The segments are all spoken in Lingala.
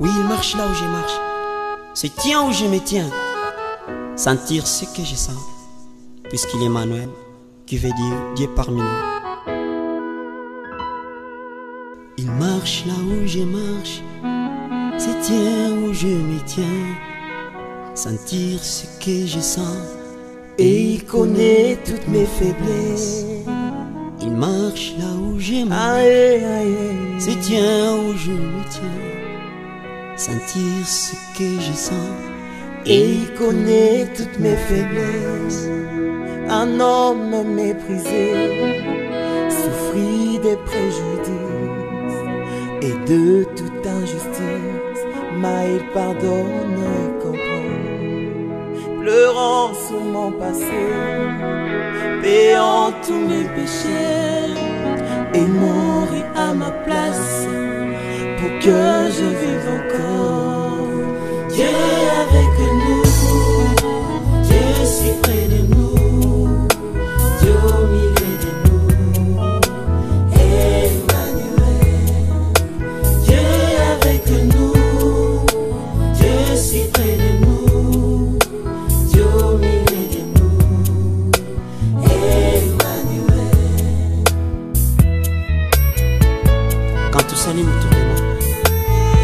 Oui, il marche là où je marche, se tient où je me tiens, sentir ce que je sens, puisqu'il est Emmanuel, qui veut dire Dieu parmi nous. Il marche là où je marche, se tient où je me tiens, sentir ce que je sens, et il connaît toutes mes faiblesses. Il marche là où je marche, se tient où je me tiens, sentir ce que je sens, et il connaît toutes mes faiblesses. Un homme méprisé, souffrit des préjudices et de toute injustice, mais il pardonne et comprend. Pleurant sur mon passé, payant tous mes péchés, et mourit à ma place pour que je vive encore. Dieu est avec nous, Dieu si près de nous, Dieu au milieu de nous, Emmanuel. Dieu est avec nous, Dieu si près de nous, Dieu au milieu de nous, Emmanuel. Quand tout s'anime autour de moi,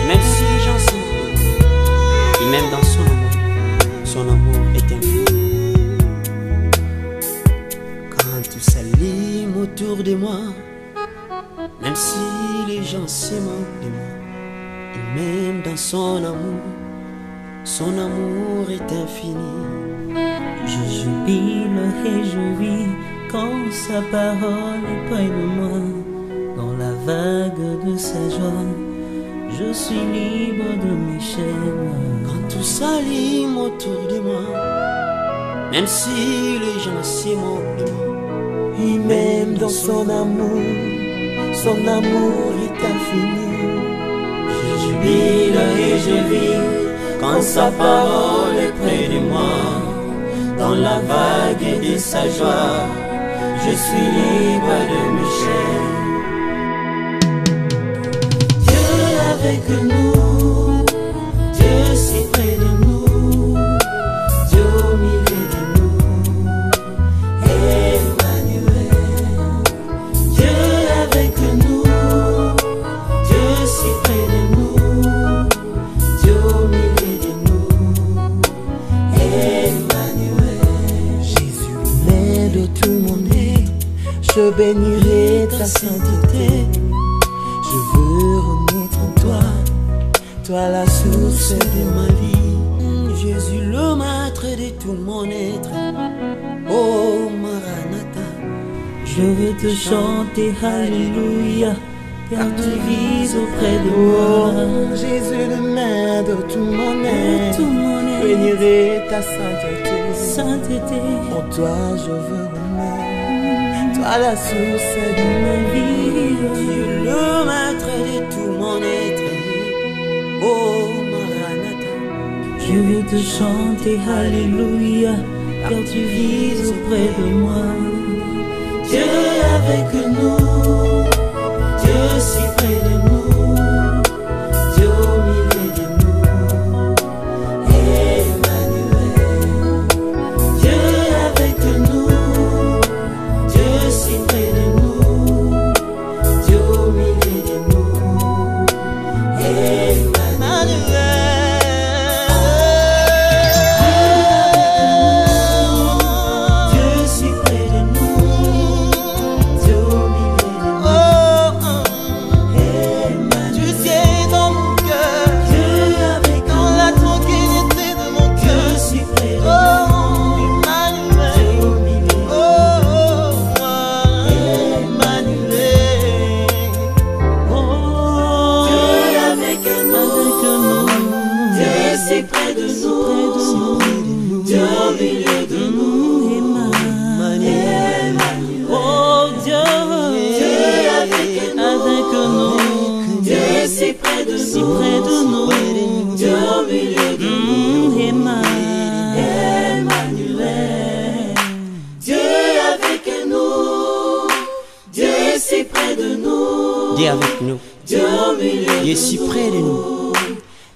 et même si les gens s'en moquent, et même dans son amour est infini. Quand tout s'anime autour de moi, même si les gens se moquent de moi, et même dans son amour est infini. Je jubile et je vis quand sa parole est près de moi. Dans la vague de sa joie, je suis libre de mes chaînes. Quand tout s'anime autour de moi, même si les gens se moquent de moi, Et même dans son amour est infini. Je jubile et je vis quand sa parole est près de moi. Dans la vague de sa joie, je suis libre de mes chaînes. Dieu est avec nous, Dieu si près de nous, Dieu au milieu de nous, Emmanuel. Dieu est avec nous, Dieu si près de nous, Dieu au milieu de nous, Emmanuel. Jésus, l'aide de tout mon être, je bénirai ta sainteté. Je veux renaître en toi, toi la source de ma vie. Jésus le maître de tout mon être. Oh Maranatha, Je veux te chanter Alléluia, car tu vis auprès de moi. Oh Jésus le maître de tout mon être, Tout mon je être, bénirai ta sainteté. sainteté, En toi je veux renaître, toi la source de ma vie. Dieu le maître de tout mon être. Oh Maranatha, je veux te chanter Alléluia, car tu vis auprès de moi. Dieu est avec nous, Dieu si près de nous, Dieu au milieu de nous, Emmanuel. Dieu est avec nous, Dieu si près de nous, Dieu au milieu de nous, Emmanuel. Dieu si près de nous, Dieu au milieu de nous, Emmanuel. Tu sais dans mon cœur, Dieu avec dans la tranquillité de mon Dieu cœur. si près de Oh, nous, Emmanuel. Dieu au milieu de Oh, Emmanuel. Oh, Dieu est avec nous, Dieu si près de nous, Dieu au milieu de nous, Emmanuel. oh Dieu, Dieu est avec nous, Dieu si près de si près de nous, Dieu au milieu de nous, Emmanuel. Dieu est avec nous, Dieu si près de nous, Dieu avec nous, Dieu au milieu Dieu est si près de nous.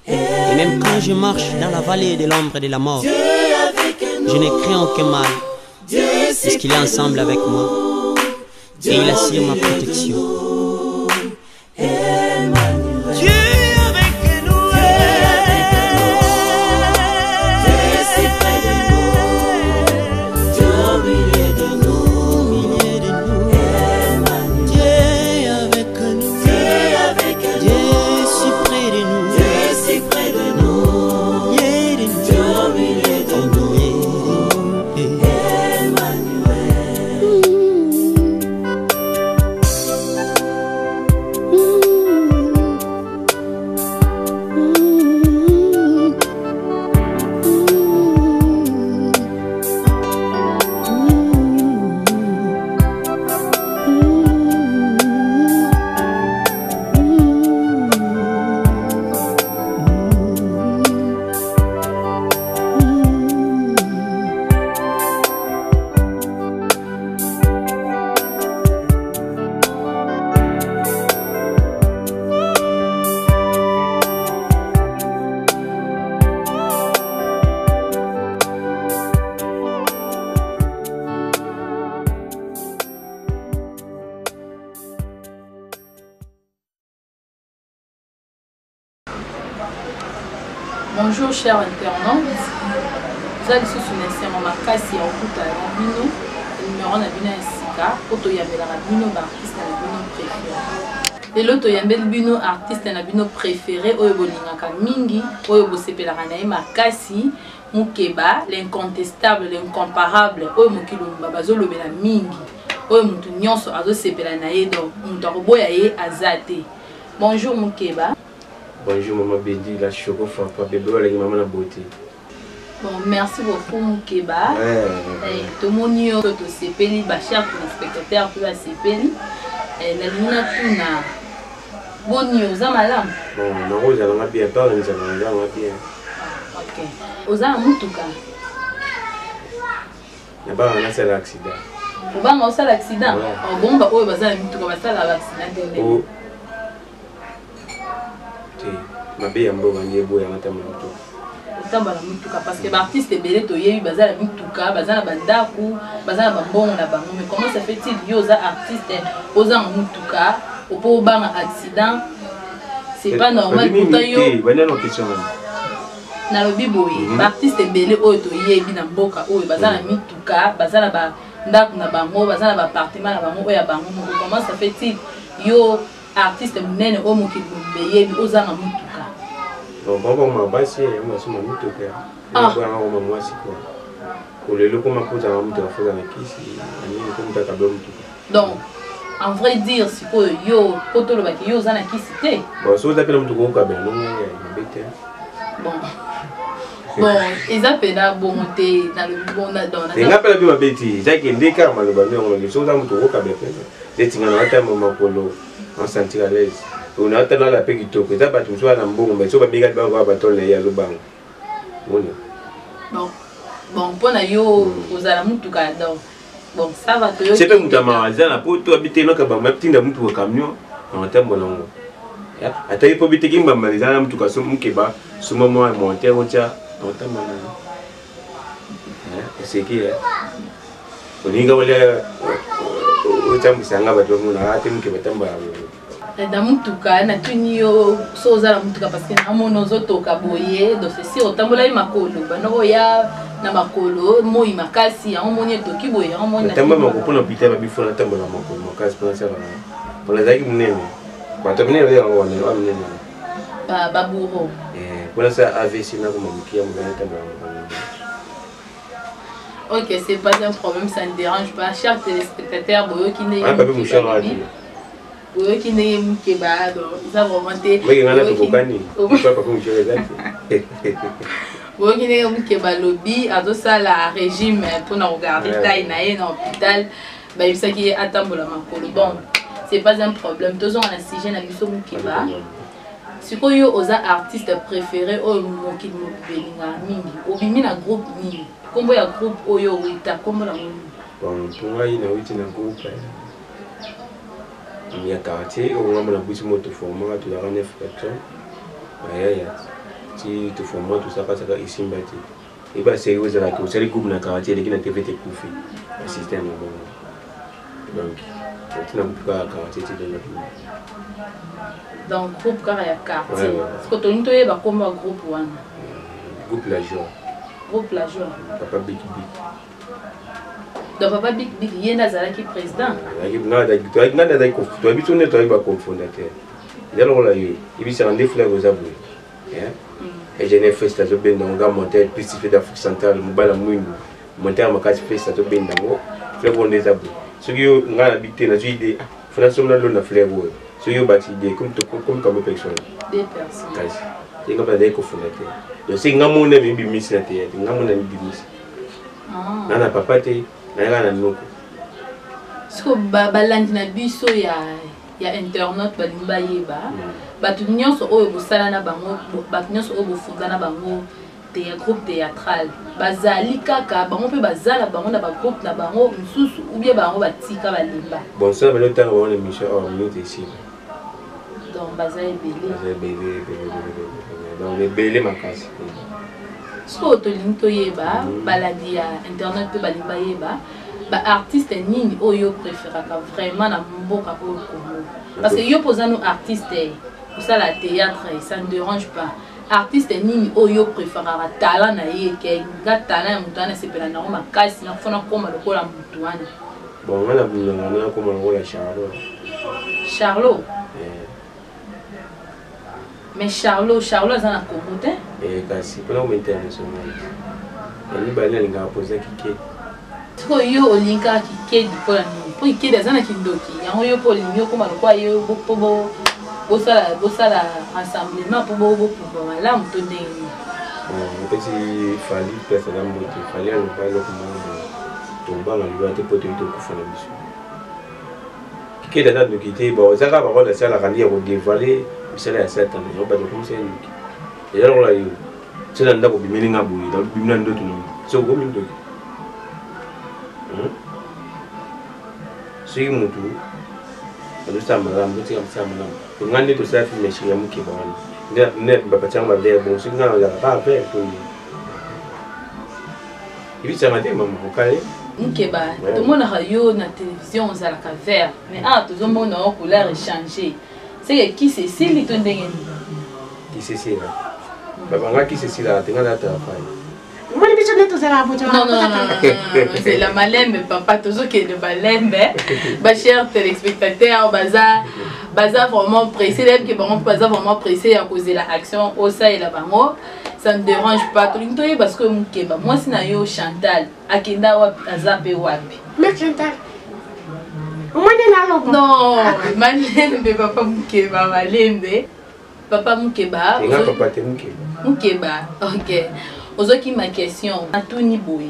Et même quand je marche dans la vallée de l'ombre et de la mort, je ne crains aucun mal, puisqu'il est ensemble avec moi, et il assure ma protection. Bonjour chers internautes, vous allez sur l'instant makasi ya okuta ya bino numéro na bino ya sika oto yambela bino ba artiste na bino préféré. Lelo to yambela bino artiste na bino préféré oyo bolingaka mingi oyo bosepelaka na ye makasi Mukeba, l'incontestable, l'incomparable oyo mokilumba bazolobela mingi oyo mutu nyonso azosepela na ye donc mutu akoboya ye azate. Bonjour Mukeba. Bonjour maman Bédi, la choco pas bébé ou la maman la beauté. Bon, merci beaucoup Mukeba. Tout le monde tout sepeli ba cher pour les spectateurs pour la sepeli. La luna tuna. Bon news à malam. Bon, non rose elle m'a bien parlé, nous allons bien. OK. Oza mutuka. Na ba on a fait l'accident. Oba on a l'accident. Bon ba oyo baza mutuka ba sala l'accident. Oh. Ma belle ambo vangier boya matama mutu. Otamba la mutuka parce que l'artiste est belé to yebi baza la mutuka, baza na bandaku, baza na bambongo na bango. Mais comment ça fait-il yo za artiste oza en mutuka, opo banga accident? C'est pas normal pourtant yo. Bana no question. Na lobi boye, l'artiste est belé oyo to yebi na mboka oyo baza na mutuka, baza na bandaku na bango, baza na ba appartement na bango oyo ya bango. Comment ça fait-il yo artiste munene o mokilumbe yebi oza na mutuka? Donc bon ma basi on suma mutuka. Kwa ngoma mwasi kwa. Kulelo kuma kuza mutu afuza na kisi, ani kumta kabla mutuka. Donc en vrai dire si ko yo poto lo baki yo za na kisi te. Bon so za pela mutuka ko kabla no ngabete. Bon, ils appellent la bonté dans le bon dans la. Ils appellent bien ma bêtise. J'ai qu'un décart malheureusement on le chose à mutuka ko kabla. C'est tingana hata mama polo. On sentit à l'aise. On a atteint la paix qui toque. Ça va tout soit dans bon, mais ça va bien gagner va bâton les yalo bang. Bon, pour na yo aux alamu tout cas donc. Bon, ça va te. C'est pas mutama, ça na pour toi habiter non kaba même tinda mutu camion. On attend bon longo. Ata il faut habiter kimba malizana mutu ka somu keba, somo mo monter ocha, on attend bon. C'est qui là? On y va aller ocha musanga bato muna ate mukeba tamba. Na mutuka na tunio soza la mutuka parce que na mono zotoka boye donc c'est si otambola makolo bano ya na makolo moi makasi en moni toki boye en moni tamba makoko na pita ba bifona tambola makolo makasi pour ça pour les aïe munene ba tamine ya ngone wa munene ba buro pour ça AVC na ko mamukia mwana tambola makolo. OK, c'est pas un problème, ça ne dérange pas. Chers téléspectateurs, boyo qui n'est pas mu shara boyo qui n'est Mukeba donc ça vraiment té oui ngana to kokani pas comme je les ai boyo qui n'est Mukeba lobby azo sala régime pour nous regarder taille na en hôpital ba il qui atambola makolo. Bon, c'est pas un problème. Tous on a sujet na biso Mukeba. Si ko yo oza artiste préféré o moki belinga mingi obimi na groupe nini kombo ya groupe oyo wita kombo la mungu. Bon pour moi il na witi na groupe il y a quartier on a la bouche moto format tu la 9 personnes Si tu fais moi tout ça, parce que ici, et bien c'est vous avez que c'est groupe na quartier qui n'a pas été coupé le système donc tu n'as pas quartier donc groupe carrière quartier parce que tu n'as pas comme groupe one groupe la joie papa big donc papa big il est nazala qui président tu as habitué tu as pas cofondateur il y a là il vit sur un défilé aux abonnés et j'ai fait ça je bien dans monter piste d'Afrique centrale mobala mwingu monter ma case piste ça bien dans fleur on des abonnés ce qui nga habité na idée fondation na lona fleur ce qui bâti idée comme personne des personnes c'est comme des cofondateurs donc c'est nga mon ami bimis na te nga mon ami bimis na papa te na nga noko so balandi na biso ya internaute balimba yeba batu nyonso oyo bosala na bango batu nyonso oyo bofunda na bango groupe théâtral bazali kaka bango pe bazala bango na ba groupe na bango mususu ou bien bango batika balimba bon ça mais le temps on émission hors minute ici donc bazali belé donc les belé makasi so to linto yeba baladi ya internet pe balimba yeba ba artiste nini oyo préféraka vraiment na mboka oyo Congo parce que yo posa no artiste pour ça la théâtre ça ne dérange pas artiste nini oyo préférera talent na ye ke nga talent mutana sepela na ngoma kasi na fona koma lokola mutwana bon ngana bulanga koma lokola Charlot mais Charlot za na Congo te kasi pona au international ni bana linga poser kike to yo olinka kike di pola ni po kike za na kindoki yango yo po linyo koma lokola yo bo bosala rassemblement pour malamu to ndenge petit fali pesa na moto fali on va le tomba na liberté pour te kufana biso kike data de quitter bon ça va avoir la salle à rallier au dévoiler c'est la cette année on va de comme c'est et alors là c'est là ndako bimeli ngabu dans bimna ndo tout c'est au gomi ndo c'est mutu nous sommes là nous sommes là pour gagner tout ça mais chez moi qui va net papa tiens ma l'air bon c'est quand on a pas faire tout il ça m'a dit maman calé Mukeba tout le monde a yo na télévision on a la vert mais tout le monde a couleur changer c'est qui c'est Cécile to ndenge qui c'est Cécile papa nga qui c'est Cécile là tenga la travail non, c'est la malembe, papa, toujours qui est de malembe. Ma chère téléspectateur, baza vraiment pressé, même que baza vraiment pressé à cause de l'action au ça et la bango. Ça ne dérange pas tout le temps parce que Mukeba, moi c'est nayo Chantal, Akenda wapi, Azape wapi. Mais Chantal. Non, malembe, papa Mukeba, malembe. Papa Mukeba. Papa Mukeba, ok. Aujourd'hui, ma question, à tout niveau.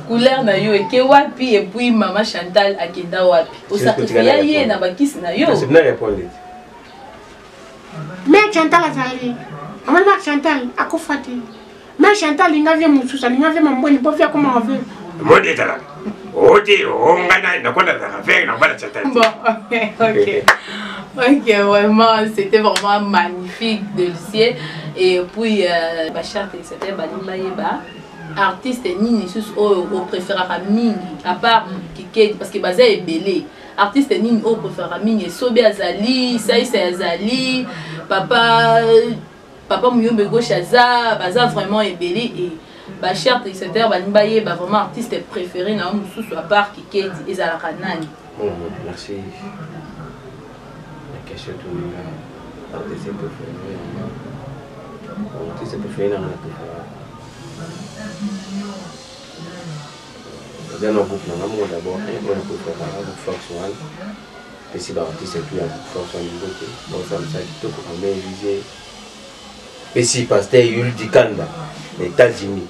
Couleur na yo et que wapi et puis maman Chantal akenda wapi osakifia ye na bakisi na yo c'est bien répondre mais Chantal azali maman Chantal akufati mais Chantal ingavye mususa ingavye mamboni po fia koma ave mode tala odi ongana na kwenda za faire na bala Chantal bon ok vraiment c'était vraiment magnifique délicieux et puis Bachar c'était balimba yeba artiste nini sus o préférera mingi à part Kike parce que baza est belé artiste nini o préférera mingi Sobe azali Saïs azali papa Muyombe gauche baza vraiment est belé et Bachar etc balimba ye ba vraiment artiste préféré na mususu à part Kike ezala kanani. Bon merci la question tout le artiste préféré artiste préféré na dans nos groupes, nous avons d'abord un groupe fonctionnel. Et si l'artiste est plus un groupe fonctionnel, donc ça me semble que tout le monde est visé. Et si pasteur Yul Dikanda, les États-Unis,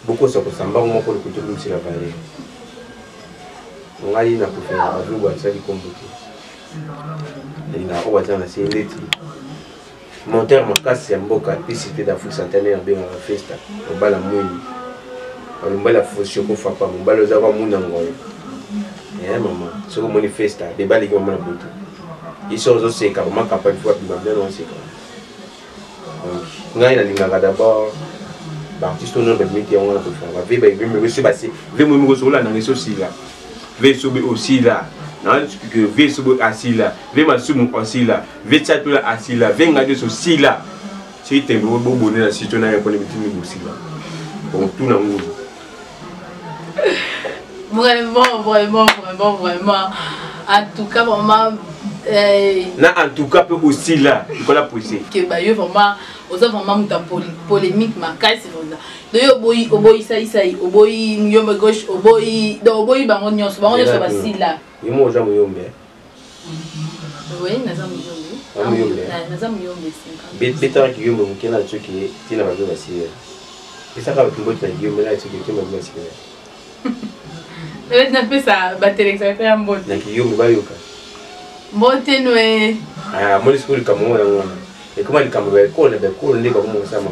beaucoup ça ressemble au pour le côté comme si la vallée on a eu na pour faire un jour ça qui combattre et il a on va dire c'est l'été mon terme casse c'est mboka puis c'était d'Afrique centenaire bien la festa au bala mouille au bala fosio ko fa pas mon bala za kwa muna ngoyo maman ce que manifesta des balles qui vont me botter ils sont aussi carrément capables de voir bien non c'est quoi ngai na linga d'abord l'artiste on a mis qui on a fait va vivre me reçu passer ve mo mi reçu là na reçu aussi là ve sobe aussi là non que ve sobe assis là ve masumu aussi là ve tchatou là assis là ve ngade aussi là c'est te bo bonne la situation na ko ne bitimi aussi là bon tout na ngou Vraiment. En tout cas, vraiment. En tout cas, aussi là, il faut la pousser. Que bah, vraiment, aux autres vraiment polémique, ma casse, c'est vraiment. D'ailleurs, oboy ça, oboy nyombe gauche, oboy, oboy bangon nyos, bangon nyos va si là. Il m'a jamais yombe. Oui, nazam yombe. Nazam yombe. Beta qui yombe, qui n'a pas qui n'a pas vu si. Et ça quand tu bottes na yombe là, tu qui m'a vu si. Mais n'a pas ça, battre ça fait un bon. Na qui yombe ba yoka. Monte noé. Ah, moi school comme moi là. Et comment il comme ba ko ne ba comme ça maman.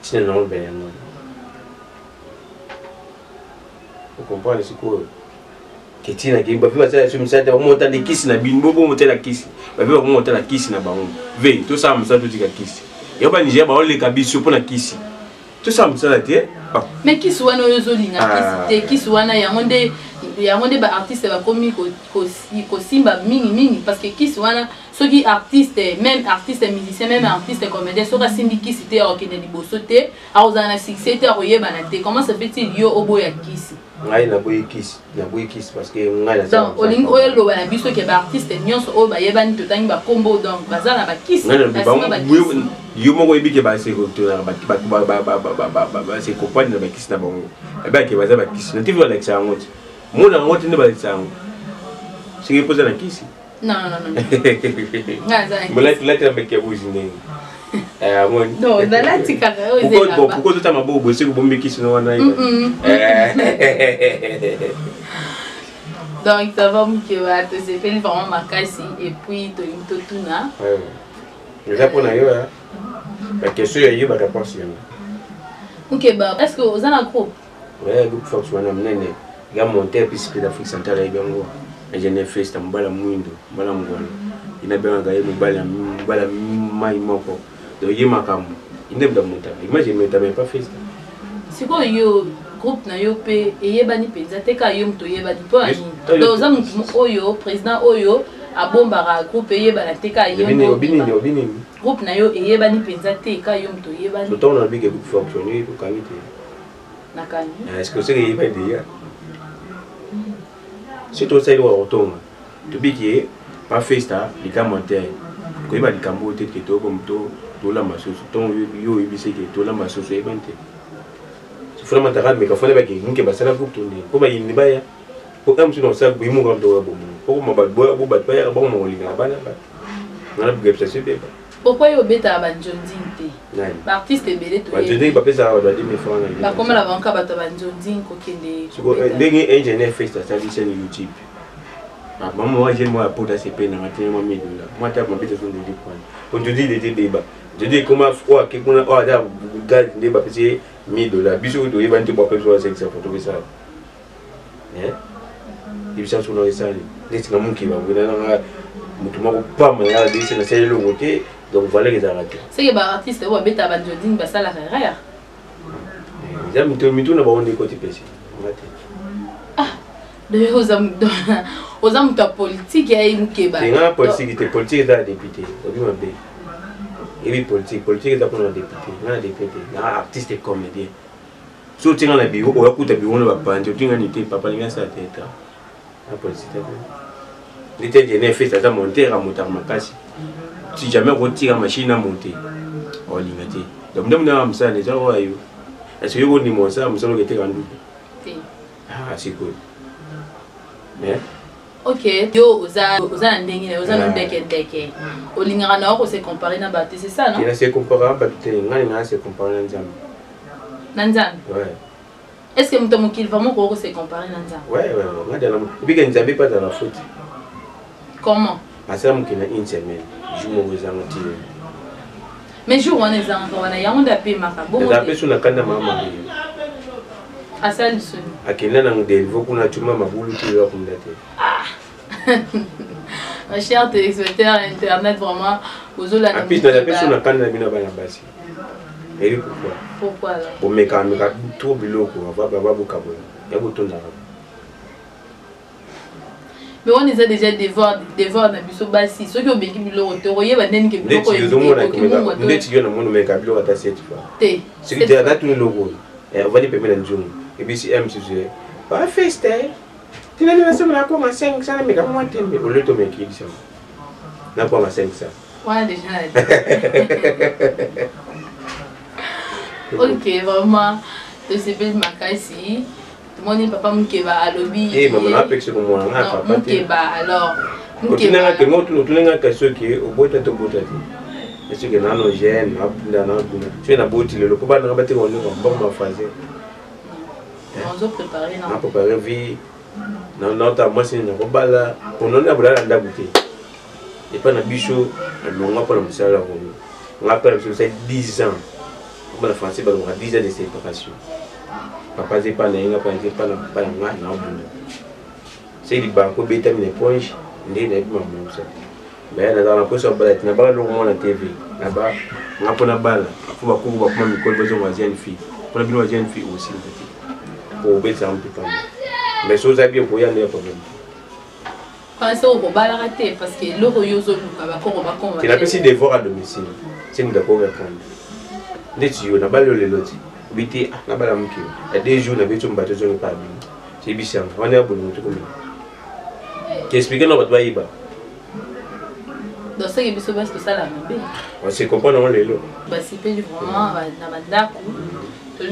Tu n'as non ben non. Vous comprenez ce que Ketina qui ba fi ça sur ça de monter des kiss na bin bobo monter la kiss. Ba fi ba monter la kiss na ba on. Ve tout ça ça tout ka kiss. Et ba Niger ba on le kabiso pour na kiss. Tout ça ça là té. Mais qui soit no yozolinga kiss qui soit na yangonde ba artiste ba komi ko simba mingi parce que qui soit na ceux qui artiste même artiste musicien même artiste comédien so ka simbi kiss té o kene liboso té a ozana succès té o yeba na té comment ça fait-il yo oboya kiss ngai na boy kiss parce que ngai la donc oling oyo lo ba biso ke ba artiste nyonso o ba yeba ni totangi ba combo donc bazana ba kiss yo moko ebike ba se ko to ba se ko pa ni ba kiss na bango e ba ke baza ba kiss na TV Alexa ngoti mona ngoti ne ba Alexa ngoti singi poza na kiss non ngaza mbona tulata ba ke buzi ndenge mon non la tika pourquoi tout ma bobo c'est que bombe kiss no wana donc ça va que va te se fait vraiment ma casse et puis to tuna le japonais yo la question est ba réponse yo OK bah est-ce que vous en a groupe ouais groupe force wana mnene ga monter puis c'est d'Afrique centrale ibango et je ne fais ça mbala mwindo mbala ngwana ina benga ga mbala mai moko de yemakambo inde bda monta imagine mais t'avais pas fait ça c'est quoi yo groupe na yo pe eyebani penza te ka yo mto yeba di po ani donc za mutu oyo président oyo abombara groupe eyebana te ka yo obini groupe na yo eyebani penza te ka yo mto yebani le temps on a vu que groupe fonctionner pour qualité nakani est-ce que c'est yeba déjà c'est tout ça il doit retourner to biki pas festa les commentaires ko yeba likambo te to comme to la masoso ton yo ibise ke to la masoso ebante vraiment ta mais quand on est avec nous qui basala groupe tourner ko ba yini ba ya ko am sino sa bu mu ngam do ba mu ko ma ba bo ba pa ya ba mo linga ba na na bu ça super pourquoi yo beta banjonding te ba artiste belé to banjonding ba pesa wa di me fona ba comme la banka ba to banjonding ko kende so ndenge engineer festa ça dit sur YouTube ah maman j'ai moi pour ta CP na matine moi mi dola moi ta ma beta son de point on te dit des débats je dis comment quoi que qu'on a da gade ba pesa $1000 biso to yeba nti bwa pesa 500 photo ça ibisa sur le sali neti na munki ba ngena na mutu mako pama ya disi na sele longo te donc voilà les arrêter c'est que ba artiste wa beta ba joding ba sala rare ya mitu na ba onde côté pesi de osam ta politique ya imke ba nga politique da député obi mabe et politique da pour député na député na artiste et comédien so tinga na biwo o yakuta biwo na bapanje tinga ni te papa linga sa tête la politique l'été de fait ça monter à monter makasi si jamais on tire machine à monter o linga te donc ndamna amsa ne jawo ayo est-ce que yo ni mo sa amsa lo ke te kandu ah c'est cool mais OK yo oza ndenge oza ndeke olingaka na ko se comparer na baté c'est ça non il se comparer ba baté ngani na se comparer na nzambe nanzan ouais Est-ce que Moutamokil vraiment pour se comparer dans ça? Ouais. Et puis que Nzambe pas dans la faute. Comment? À ça, il y a une semaine. Je me tiré. Mais jour on est encore, on a un appel macabo. On a appelé sur la canne de maman. À ça, le son. À quel moment on a beaucoup de choses, ma boule qui est comme ah. Ma chère téléspectateur internet, vraiment, aux autres. Et puis, on a appelé sur la canne de la base. Et pourquoi? Pourquoi là? Pour me calmer, trop biloko, on va beaucoup caboler. Il y a beaucoup de mais on est déjà devoir dans biso basi ceux qui ont béki biloko te royer ba neni ke biloko yo nde tiyo na mono me kabilo ata cette fois te ce qui déjà tout le logo et on va dire permettre nzungu et puis si MCC ba feste tina ni nasema na kwa 5 sana me kama tembe au lieu de me qui ça na kwa 5 ça ouais déjà ok vraiment de ces belles makasi mon papa Mukeba à lobby. Eh, maman a pexé comme moi. Non, Mukeba alors. Mukeba. Tu n'as que ceux qui au bout de ton bout de vie. Et ceux qui n'ont pas de gêne, tu n'as pas de le combat n'a pas été on bon ma phase. On doit préparer non. On préparer vie. Non notamment c'est un combat là. On en a voulu la goûter. Et pas na bicho, on va pas le monsieur là. On appelle ça 10 ans. Comme la français va avoir 10 ans de séparation. Papa c'est pas n'ayant pas na bunda. C'est du banco beta mine ponche, ndé na bima musa. Ben na dans poso bala na bala lo mo na TV. Na ba na pona bala. Faut ba ko ba kuma mi ko bezo wa jeune fille. Pour bino wa jeune fille aussi petit. Pour beta un peu pas. Mais chose à bien pour y aller problème. Quand ça au bala raté parce que le royozo luka ba ko ba ko. Il a passé des devoirs à domicile. C'est nous d'accord répondre. Ndé tu yo na bala le loti. Biti na bala mukio. Et des jours na bitu mbato zo pas bien. C'est bizarre. On est à bout de tout. Qui explique non pas iba. Donc ça qui biso parce que ça la même. On se comprend non les lots. Bah c'est pas vraiment na bandako.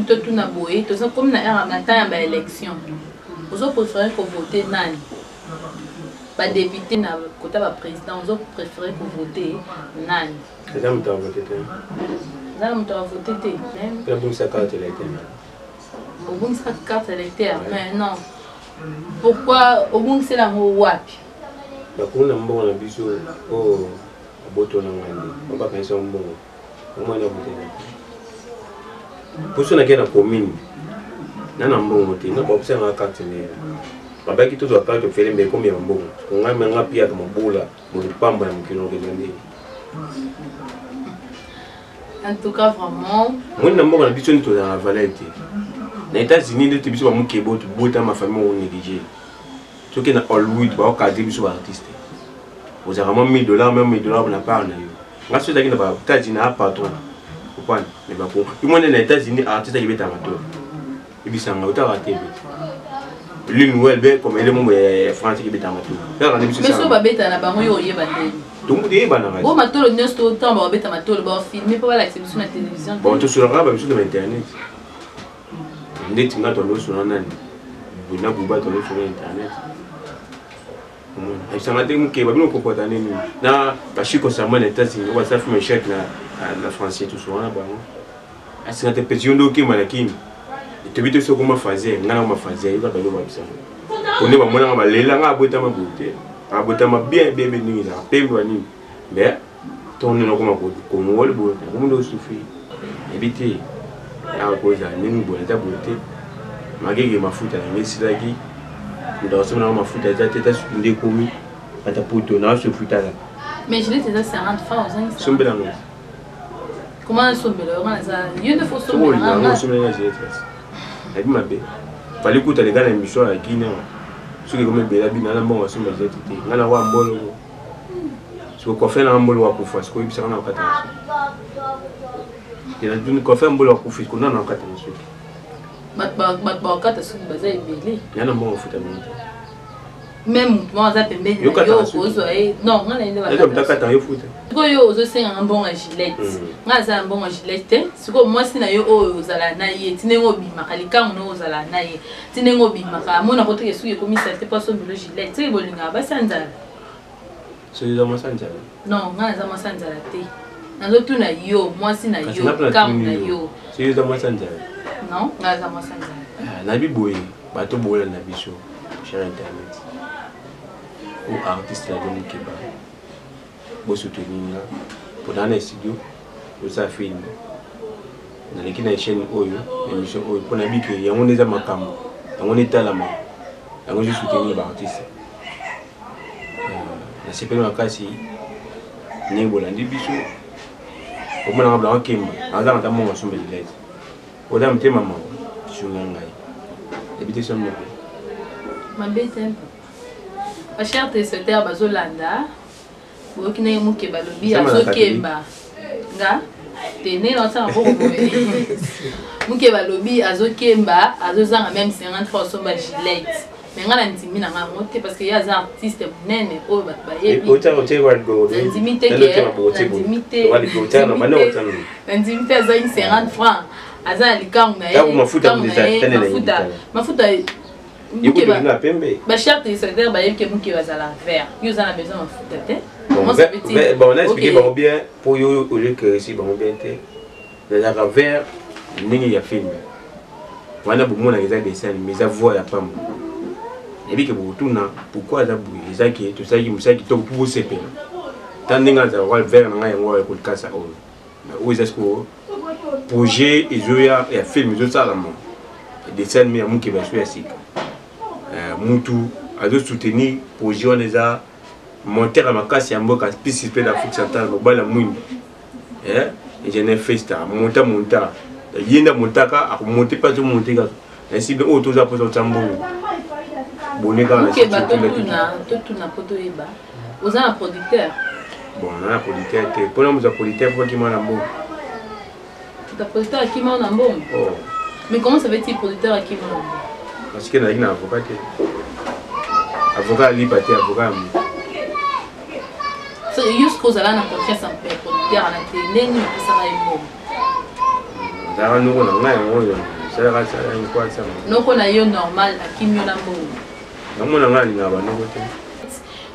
Tout na boé, tout ça comme na era na temps ba élection. Vous autres préférez que voter nani. Ba député na côté ba président, vous autres préférez que voter nani. C'est ça me t'a voté. Ça me t'a voté té. Pour bon sa carte électeur. Au bon sa carte électeur, mais non. Pourquoi au moins c'est la wapi? Bakuna mbongo na biso o aboto na ngandi. On va penser mbongo. Comment on a voté? Pour ceux qui na commune. Na mbongo te, na ba na carte ne. Ba ki to do carte fele mbe combien mbongo. On a menga pia kama bula, mo pamba na mkilo ngende. En tout cas vraiment, moi na mbongo na biso ni to na valete. Les États-Unis, les Tibis, les Kébot, ma famille ont négligé. Ce qui est dans Hollywood, les Académies sont artistes. Vous avez vraiment $1000, même $1000, on n'a pas. Moi, je suis dans les États-Unis, un patron. Pourquoi? Mais bon, tout le monde est dans les États-Unis, artiste qui est amateur. Et puis, ça m'a été raté. L'une nouvelle, comme elle est français qui est amateur. mais ce que Babette a pas eu tout le monde est banal. Bon, ma tole n'est pas autant, Babette a ma tole, bon, filmé, pas la télévision, la télévision. Bon, tu seras là, sur Internet. Ndeti nga tondo sur nani buna buba tondo sur internet ai sanga tengu ke babino kokota nini na bashiko sama na États-Unis wa safi me chèque na français tout sur na ba asina te petit ndo ki malakini te bito so kuma fazer ngana ma fazer iba balo ba bisa on ba mona ba lela nga bota ma bote abota ma bien bébé ni na pemba ni mais ton no kuma ko ngol bo ko ndo sufi ebiti à cause de la beauté, malgré mafuta na ngesilaki ndosoma na mafuta za teta sunde komi ata poto na so futa là mais je l'ai déjà 40 francs aux ans sombela ngo comment sombela on a ça il ne faut sombela sombela non sombela j'ai fait et mabe fallait que tu les gars na mission à Guinée ce que comme bela bina na mbongo sombela j'ai été ngana wa mbolo so ko fait na mbolo wa kufa ko ibisa na kata il y a une conférence pour le profit qu'on a en 4 minutes. Bah, 4 sur le bazar est belé. Il y a un bon foot à même moi, ça peut m'aider. Non, on a une foot. Yo, c'est un bon gilet. Moi, c'est un bon gilet. C'est comme moi, si yo aux alanaï, tinengo bimakalika, on aux alanaï, tinengo bimaka. Mon apôtre est sous comme ça, c'est pas son le gilet. C'est bon, il a pas sanzal. C'est dans ma sanzal. Non, on a ma sanzal. Nazotu na yo, moi si na yo, kam na yo. C'est dans ma sanzal. Non, na za ma sanzal. nabi boye bato bola na biso sur internet ou artiste la donne Keba bo soutenir pour dans les studios pour ça film dans l'équipe de chaîne oyo émission oyo pour nabi que yango neza makambo yango netalama yango je soutenir ba artiste na sepelo makasi ni bolandi biso au moins on a Kemba azan ta mo sombe de l'aise au dame te maman sur ngai habiter sur moi ma bête ma chère téléspectateur bazolanda bokina ye muke balobi azokemba nga tene na sa ngoko muke balobi azokemba azozanga même 50 fois somba gilet mais nga ndimi na ngamote parce que ya za artiste munene oyo bat bayebi ocha word go ndimi te ndimi te za 50 francs aza likangu na ye mafuta Mukeba na pembe ba charte téléspectateur ba yeke Mukeba za la vert yo za na besoin mafuta te bon on a expliqué bien pour yo au lieu que si bon bien te la vert ningi ya film wana bomona eza dessin mais za voix ya pamba et puis que botuna pourquoi za bouille eza ki to saki musaki to pour sepe tandinga za wal vert nga yango ya kokasa o ou eza ko projet ezoya ya film zo sala mo dessin mais Mukeba so ya sika mutu azo soutenir projet on eza monter à ma casse ya mboka participer d'Afrique centrale globale mwimbi et je n'ai fait ça monta yenda montaka a monter pas tout monter ka ainsi de auto za poso tambo boneka na Mukeba to na poto eba oza un producteur bon on a un producteur te pour nous un producteur pour qui m'a na mbo ta producteur qui m'a na mbo mais comment ça veut dire producteur qui m'a parce que na avocat avocat liberté avocat jusqu'aux allant en confiance en paix producteur à la télé ni ça va être ça nous on a ça va ça quoi ça non qu'on a yo normal à qui mieux nambo non on a ni na ba no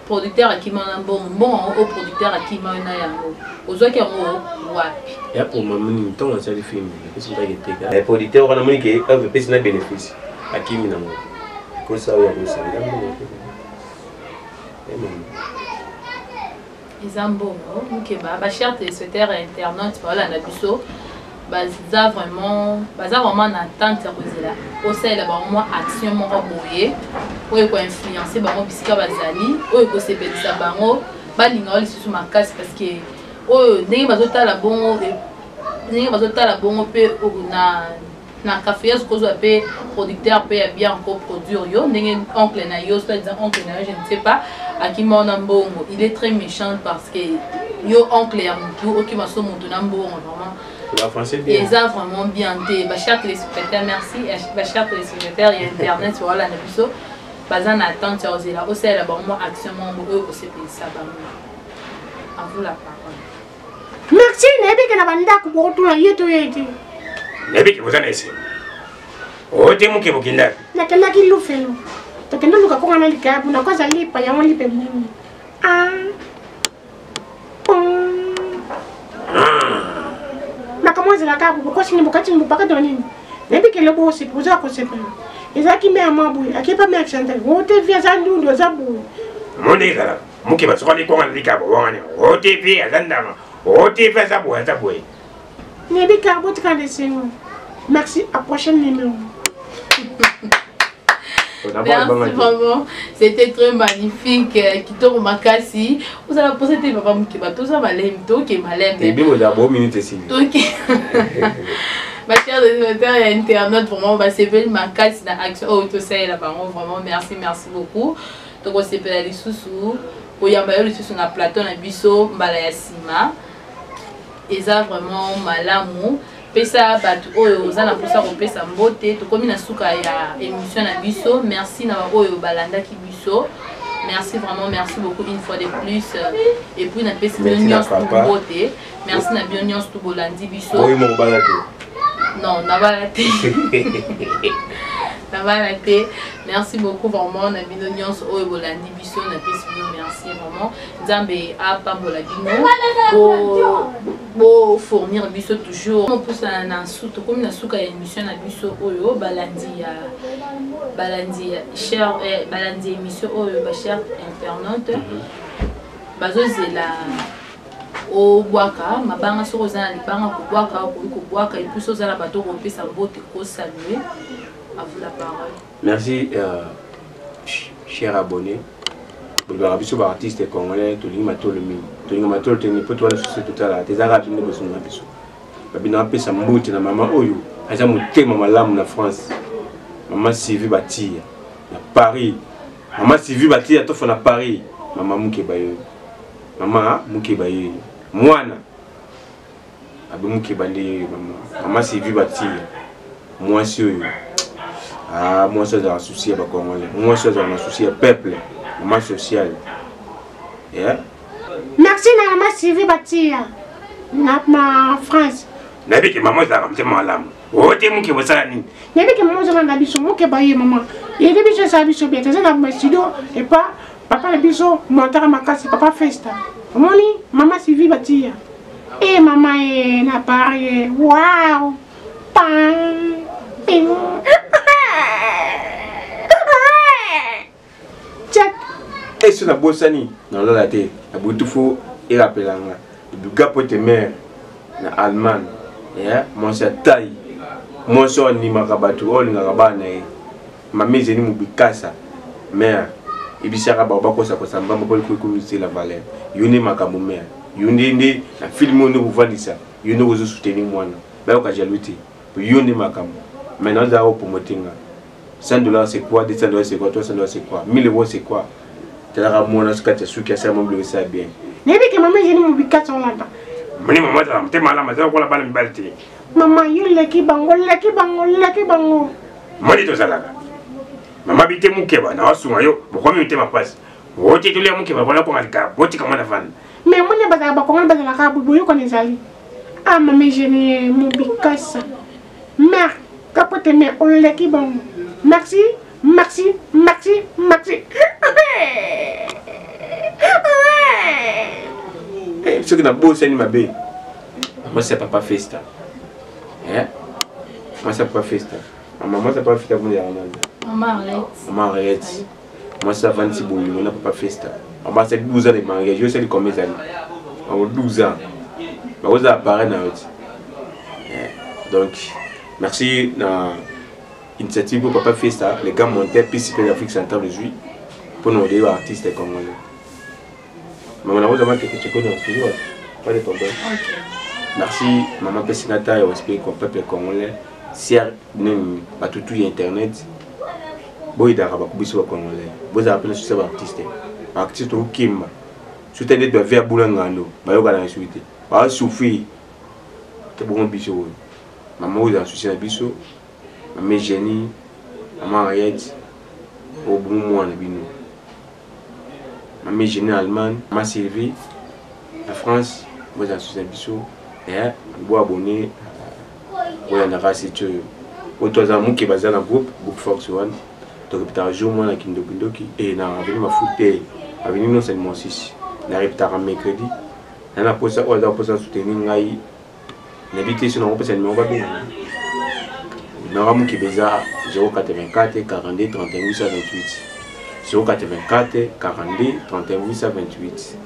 producteur à qui m'a nambo bon au producteur à qui m'a na yango ozo ki yango wapi ya pour maman temps on a fait film qu'est-ce que tu as été les producteurs on a mis que un peu de bénéfice à qui mi nango ko ça ya ko ça Izambo Mukeba ba chers téléspectateurs et internautes voilà na biso baza vraiment na tante kozela osala ba moi action moko boye oyo ko influencer bango bisika bazali oyo ko sepelisa bango balinga lisusu makasi parce que oyo ndenge bazotala bongo pe na café ya kozo pe producteur pe ya bien encore produire yo ndenge oncle na yo soit disant oncle na je ne sais pas akima na mbongo il est très méchant parce que yo oncle ya mutu okima so mutu na mbongo vraiment la français bien et ça vraiment bien te ba chers téléspectateurs merci ba chers téléspectateurs et internet sur la nabiso bazan attente sur zela osela ba moi action mo ko se pesa ba à vous la parole merci nebi kana banda ko botuna yeto yeti nebi ko zana ese o te Mukeba kinda na kana kilu felo to kendo luka ko ngana likapu na kwa zalipa ya ngoli pe mimi Nakamozi la kabu kwa sini bukati mbupaka donini nebi kele bo se poza ko se pe ezaki me amabu akipa me accent wote via zandu ndo zabu monde kala Mukeba so ali ko ngana likapu wangane wote via zandama wote via zabu nebi karbo tkande sengo merci à prochaine numéro. Merci vraiment, c'était très magnifique. Kitoko Makasi, vous allez poser tes papas Mukeba, tout ça malem, tout qui est malem. Et bien, vous avez bon minute ici. Tout qui. Ma chère téléspectateurs et internautes, vraiment, c'est belle Makasi dans action. Oh, tout ça, là, vraiment, merci beaucoup. Donc, on s'est fait aller sous. Oyamba yo sur na plateau na biso mbala ya sima. Eza vraiment malamu. Pesa batu oyo ozana posa ko pesa mbote to komi na suka ya émission na biso merci na oyo balanda ki biso merci vraiment merci beaucoup une fois de plus et puis na pesa bionions tout mbote merci na bionions tout bolandi biso oui mon balade non na balade Ça va la paix. Merci beaucoup vraiment. On a mis nos nuances au Bolandi Bisso. On a fait merci vraiment. Zambe a pas Bolabino. Pour fournir Bisso toujours. On pousse un soute comme une souka émission à Bisso Oyo Balandi cher Balandi émission Oyo cher internaute. Bazozela au Boaka, ma banque sur aux années, Boaka, et plus aux années, bateau, on sa beauté, saluer. À vous la parole. Merci, cher abonné. Pour le rabis sur artiste congolais, tout le monde, tout le monde, tout le monde, tout le monde, tout le monde, tout le monde, des arabes, nous sommes là. Babina a sa mouche na maman Oyo, elle a monté maman l'âme na France. Maman Sylvie Batia, na Paris. Maman Sylvie Batia, tout fait na Paris. Maman Moukebayo. Maman Moukebayo. Moana. Abe Moukebayo, maman Sylvie Batia. Moi c'est ah, moi c'est un souci à Congolais. Moi c'est un souci à peuple. Maman social. Yeah. Merci maman Sylvie Batia. Na France. Nabi que maman ça ramte malam. Oh te muke bosani. Nabi que maman ça na biso muke baye maman. Et depuis je sais biso bien, c'est na studio et pas papa le biso montara makasi papa festa. Moni maman Sylvie Batia. Et maman est na Paris. Waouh. Pam. Ping. Check. Et sur la bosani dans la tête, la boutufo et la pelanga. Du gapote mère na Allemagne. Yeah, moi c'est taille. Moi c'est ni makabatu, on nga kabana e. Mami zeni mubikasa. Mère, ibisaka baba ko sa ko samba mbo ko ko la valeur. Yuni makamu mère. Yuni ndi na film on nous vandisa. Yuni ko soutenir mwana. Ba ko jalouti. Yuni makamu. Maintenant za pour motinga. $100 c'est quoi, $200 c'est quoi, $300 c'est quoi, 1000 € c'est quoi. Tu as mon ascate sous qui ça me ça bien. Nebi que maman j'ai mon bicate on là. Mani maman ça me mal mais ça ko la balle balti. Maman yule ki bango bango. Mani to sala. Maman bité mukeba na wasu yo, ko mi te ma passe. Wote to le mukeba voilà pour alika, wote kama na fan. Mais mon ne bazala ba ko ngala bazala ka bubu yo ko ne zali. Ah maman j'ai mon bicase. Mère, capote mère on le ki bango. Merci, merci, merci, merci. Ce que n'a beau c'est ma bé. Moi c'est papa festa. Hein? Moi c'est papa festa. Maman c'est pas festa pour les Maman arrête. Maman arrête. Moi c'est 26 boules, on n'a pas festa. Maman c'est 12 ans de mariage, je sais combien d'années. On 12 ans. Mais vous apparaît dans l'autre. Donc merci na initiative pour Papa Festa, les gars montaient participer à l'Afrique centrale de juillet pour nous aider artistes congolais. Mais on a vraiment quelque chose dans ce studio, pas de problème. Merci maman Pessinata et respect au peuple congolais. Si nous pas tout internet, boy d'arabe kubiso congolais. Vous appelez sur ces artistes. Artistes au Kimba. Si tu es de vers Boulangano, bah yoga dans suite. Pas souffrir. C'est bon biso. Maman vous a souci à biso. Maman Jenny, maman Ariette, au bon mois na bino. Maman Jenny Allemagne, maman Sylvie, la France, vous avez souci à biso. Et vous abonnez, vous avez rassé tu. Autres amis qui basent dans le groupe Fox One, donc tu as joué moi na Kindo Kindoki et na venu ma foutre, a venu non seulement 6, na répétera mercredi. On a posé ça, on a posé ça soutenir ngai. N'habitez sur notre numéro pas bien. Numéro qui beza 084 42 31 828. 084 42 31 828.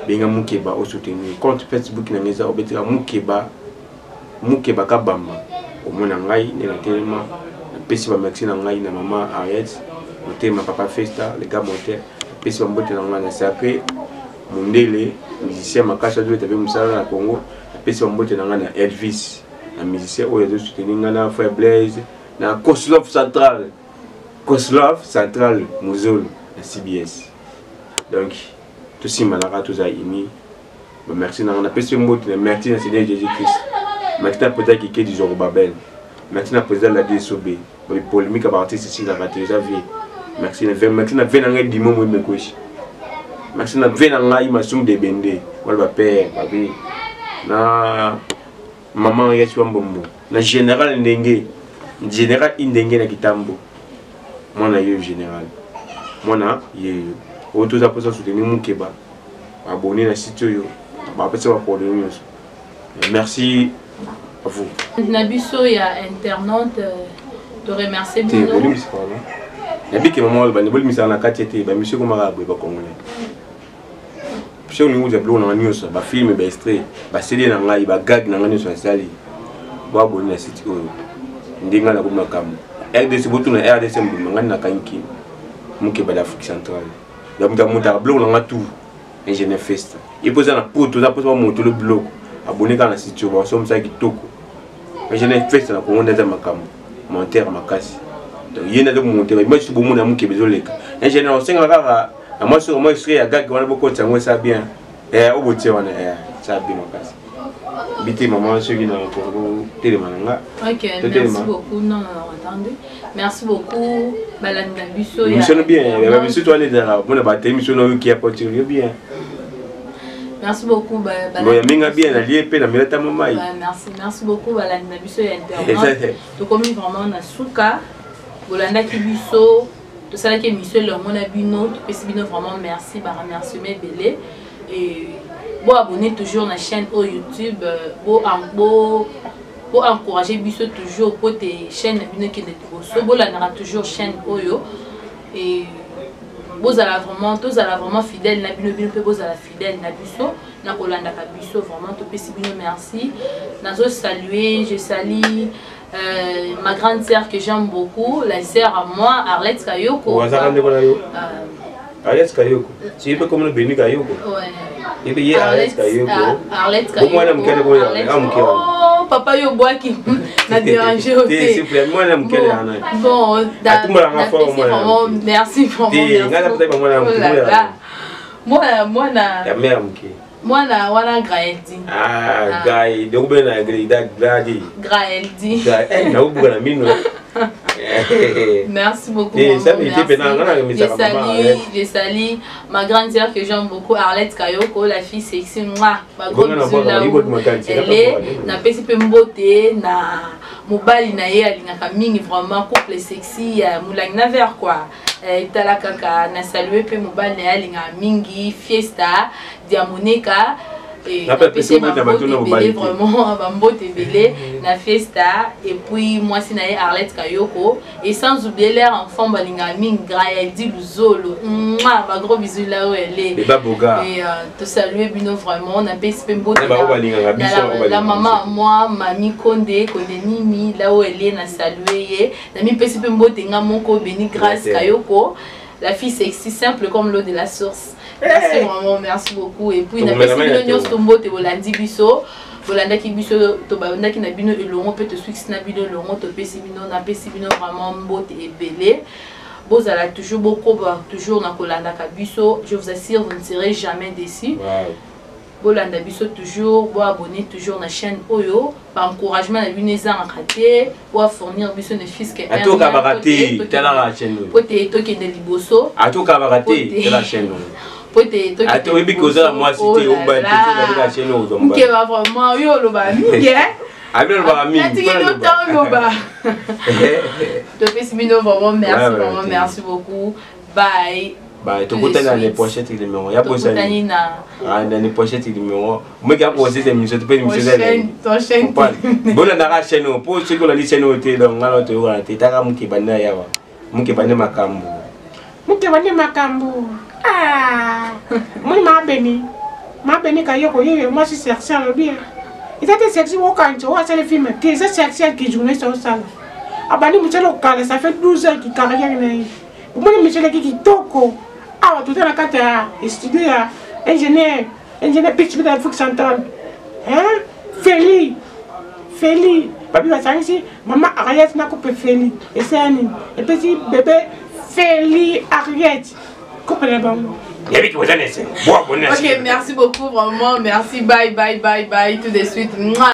Benga mukeba au soutenir. Compte Facebook na ngeza obetira mukeba kabamba. Au mona ngai na tellement pesi ba merci na ngai na maman Ariette. Monter ma papa Festa, les gars monter. Pesi ba mbote na ngai na sacré. Mundele musicien makasha doit être musala na Congo. Pesi mbote na ngana Elvis, un musicien où il y a soutenu ngana Frère Blaise, na Koslov Central Mouzol, la CBS. Donc tout si manara tous a imi. Merci na ngana pesi mbote na merci na Seigneur Jésus-Christ. Merci na peut-être qui est du Zorobabel. Merci na président la DSOB. Ba polémique à partir ici la raté sa vie. Merci na venanga dimo mo mekoshi. Merci na venanga imasum de bende. Wala ba père, babi. Na maman Yesu Mbombo na général Ndenge na Kitambo Moi, je suis général. Moi, je suis soutenir mon Keba. Abonner à la site. Merci à vous. Nabiso, il y a internaute de remercier Bino. Il y a des gens qui ont mis en place des monsieur comme arabe congolais. Si on a bloqué dans news, ba film, ba extrait, ba CD na ngai, ba gag na ngani so sali. Ba abonner na site oyo. Ndinga na kuma kam. RDC botu na RDC mbuma ngani na kanki. Muke ba d'Afrique centrale. Ya muta bloqué na ngatu. Ingénieur Festa. Il pose na poto, ça pose monter le bloc. Abonner quand la site ba so msa kitoko. Ingénieur Festa na kongo ndeza makamu. Monter makasi. Donc il y a des monter, mais moi je suis bon mon muke bezoleka. Ingénieur 5 kaka. Moi, je suis à Gag, on a beaucoup de temps, ça bien. Et au bout de ça, ça bien en place. Bité, maman, ceux qui n'ont pas télémananga. Ok, merci beaucoup. Non, attendez. Merci beaucoup. Balanda Busso. Mission bien, monsieur, toi, les arabes, on a battu, mission qui a porté bien. Merci beaucoup. Balanda bien, allié, paix, la meilleure maman. Merci beaucoup, Balanda Busso et Internet. Donc, comme vraiment, on a Souka, Balanda Busso. Tout ça qui est monsieur le mon abino, vraiment merci, remercier mes belés et bon abonner toujours la chaîne au YouTube, bon encourager biso toujours pour tes chaînes abino qui est bon là n'aura toujours chaîne oyo et vous allez vraiment fidèle na bino bino vous allez fidèle na biso na kolanda ka biso vraiment tout bino merci nazo saluer je salue ma grande sœur que j'aime beaucoup, la sœur à moi, Arlette Kayoko. Arlette Kayoko. Tu peux comme le béni Kayoko. Ouais. Il y a Arlette Kayoko. Arlette Kayoko. Oh, papa yo bois qui m'a dérangé au thé. Bon, d'accord. Merci pour moi. Moi, na Graeldi. Ah, Gaï, donc ben na Graeldi. Graeldi. Merci beaucoup. Je salue ma grande sœur que j'aime beaucoup, Arlette Kayoko, la fille sexy, moi. Ma grande sœur là où elle est, na pesi pe mbote, na mobali na ye alingaka mingi vraiment couple sexy, moulang na vers quoi. Itala kaka na saluer pe mobali na ye alingaka mingi, Fiesta, Diamoneka. Et vraiment Bambote Belé, na Fiesta et puis moi c'est naé Arlette Kayoko et sans oublier l'air enfant balinga ming Graeldi Luzolo. Mouah, ba gros bisous là où elle est. Et te saluer bino vraiment na PSP Mbote. La maman moi Mami Konde Nimi là où elle est na saluer na mi PSP Mbote nga moko béni grâce Kayoko. La fille sexy simple comme l'eau de la source. Merci vraiment, merci beaucoup. Et puis, on a fait une tombo te volandi biso. Volanda ki biso to balanda ki na bino elongo peut te swix na bino elongo to pesi bino na pesi bino vraiment mbote et belé. Bozala toujours beaucoup toujours na kolanda ka biso. Je vous assure, vous ne serez jamais déçus. Bolanda biso toujours, bo abonner toujours na chaîne Oyo, par encouragement na bino ezanga kate, bo fournir biso ne fisque un. Ato ka baraté, tela la chaîne Oyo. Pote to ke de liboso. Ato ka baraté, tela la chaîne Oyo. Pote to ke. Ato ebi koza moi cité au ba to la chaîne Oyo zomba. Ke va vraiment yo lo ba mingi hein. Abel ba mingi. Nati ke no temps lo ba. To pesi bino vraiment merci beaucoup. Bye. Bah, tu peux dans les pochettes de numéro. Il y a pas ça. Dans les pochettes de numéro. Moi qui a posé des émissions, tu peux émissions. Ton chaîne. Bon, on a la chaîne. Pour ceux qui ont la chaîne, tu es dans la tu vois, tu as un qui bande ya wa. Mon qui bande makambo. Mon qui bande makambo. Ah. Moi ma béni Kayoko, moi c'est sexy le bien. Il était sexy au quand tu vois ça les films. Tu es sexy qui joue sur le salon. Ah bah nous local, ça fait 12 ans qu'il carrière là. Moi monsieur qui toko. Ah, tout à la carte étudier ingénieur petit de l'Afrique centrale. Hein? Feli. Papi va s'arrêter ici. Maman Ariette n'a coupé Feli. Et c'est un petit bébé Feli Ariette. Coupe les bambous. Ok, merci beaucoup, vraiment. Merci. Bye, tout de suite.